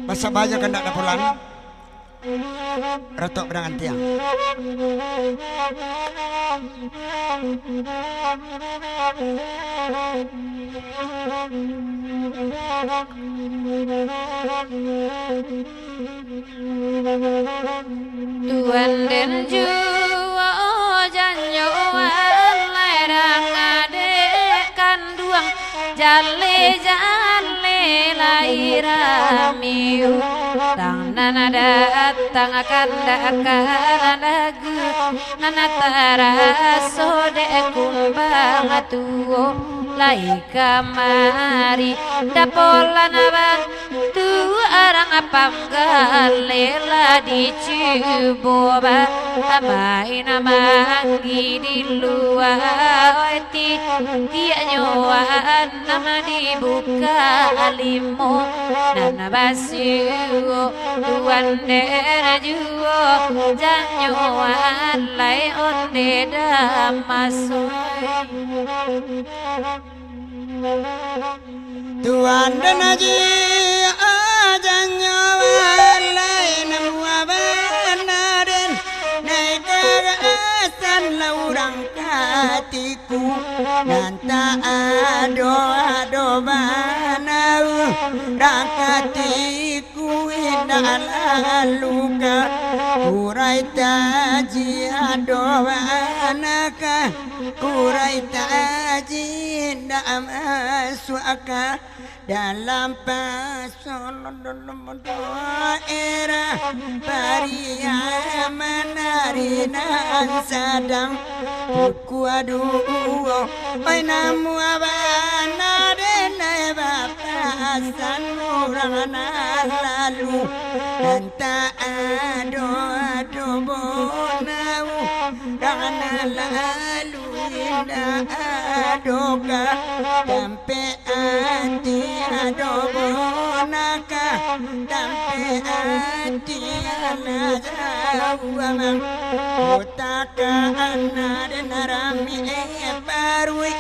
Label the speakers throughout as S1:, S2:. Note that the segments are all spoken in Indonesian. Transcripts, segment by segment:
S1: Basa baja kandak dapulan retok bedangan tiang.
S2: Tuan den juwa janyoan lerang adek kanduang jale jale lairamiu tang nana datang akan lagu nana taraso de kumbang tuo lai kamari dapolan abang tu arang apanggalela di ciboba amain amanggi di luar ti dia nyoan nama dibuka alimo nana basiu tuan dera juo janyoan lai onde damasoi
S1: Tuan dan aji ajanyo lain muabanaden naik kerasan laurang katiku nanta ado banau rakatiku luka kurai taji ado banaka kurai taji ndam suaka dalam pasolon era paria menarinan sadang buku aduh oi namu abana denai bapasan murang lalu anta ado bonau dana lalu indah adoga dampe ati adobonaka dampe ati anajawamang utaka anadenarami barui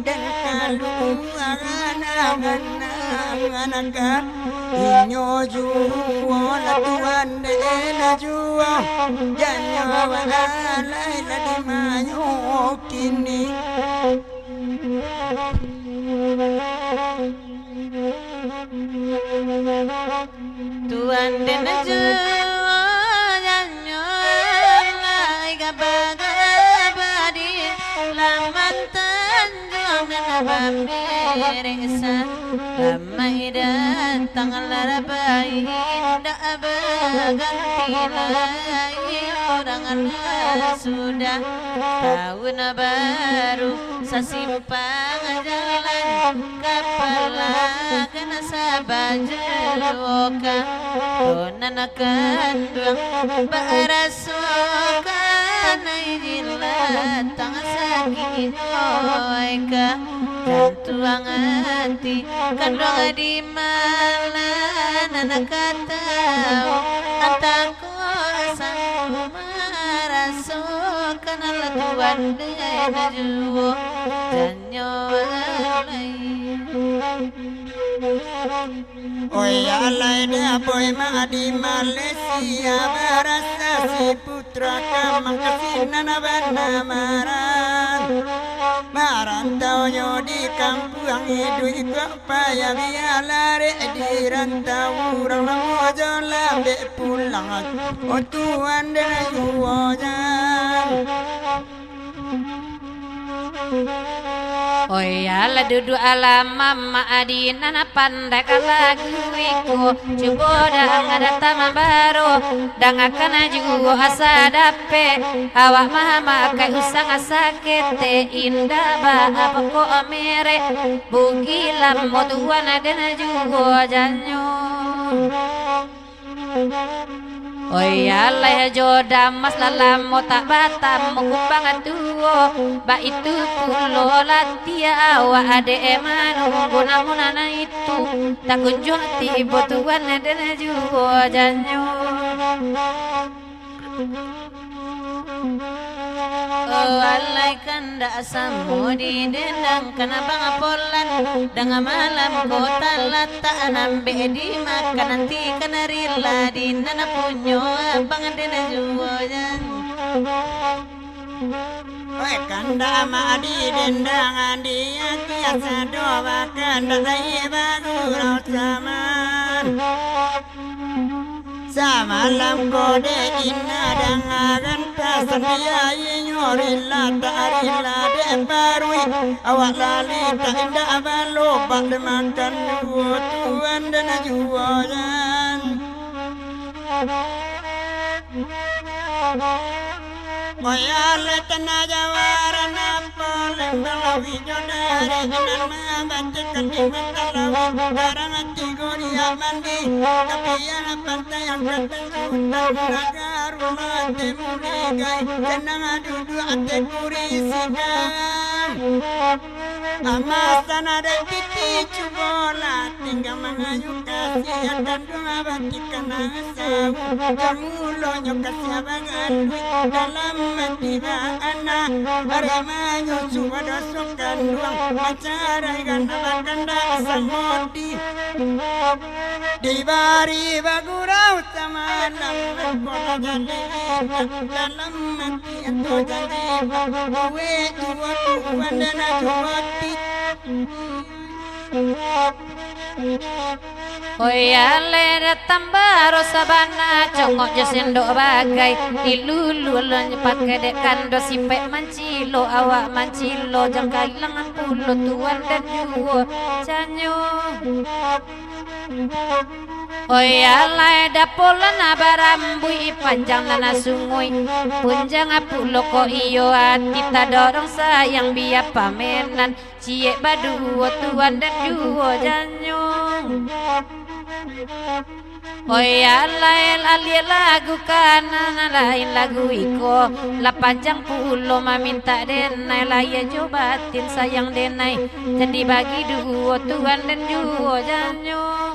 S1: dan kaluanganaka inyo juo latuan dena juo janyo walai ladi mayo kini
S2: Tuan den juo janyo lai gabagabadi laman tanjung beresa ramai datang larabai indah berganti lagi orang sudah tahun baru sasimpang jalan kepala kena sabajoka donan kandung barasokan jilat tang sakit oika tuang hati kandung di malan anak katau antaku sang marasukan tuan dena juo janyo alai
S1: oi alai dia boy di Malaysia barasa si putra kamang kasinan marantau yo di kampung hidup kok payah bialare di rantau orang mojo lambe pulang o tuan dena juojan
S2: oi ala dudu ala mama adina na pandai kalaguiku cubo dang ada tama baru dang akan juo asa dape awak mama kai usang asakete indah ba apa ko amere bugilam motuan adena juo janyo oi alai jodam mas lalam tak batam mukubang tuo ba itu pulo latia wa ade emanu guna munana itu tak kunjung tibo tuan dena juo janyo Walai kanda asamu di dendang kena bang polan dengan malam kota letak nambe di makan nanti kena rila di nana punyo bang dena jualan.
S1: Oi kanda ma di dendang dia kiasa doa kanda saya bagurau zaman. Samalam kode inna dangagan pasan dia inyorilla tarilla de barui awak lali tak indah balo bak de makan tuan dan jualan. Moyale tenaga warna pole balawi jodare nama bantikan di matalawi barang hati gori mandi tapi yang pantai yang ketentuan naga rumah temuligai tenang duduk ate kuri sigang amasan ada titi cubola tinggal mengayuh kasih dan doa bantikan asau jamulo nyokasih bagan dalam tiba anak arimanyo suwada sokan duang macarai ganda baganda samodi di bari bagurau samalam berkota jadi dalam mati itu jadi we dua tuan dan juwati.
S2: Oyale datang baru sabana congok jasendok bagai dilulu pakai dek kando sipek mancilo awak mancilo jangka ilangan pulo tuan dan juo canyo. Oyale dapolan abarambui panjang nana sungui punjang pulo ko iyo hati tak dorong sayang biar pamenan cie badu tuan dan juo janyo. Oyale alia lagu kanan lain lagu iko la panjang pulo maminta denai laya jobatin sayang denai jadi bagi dua tuan dan juo janyo.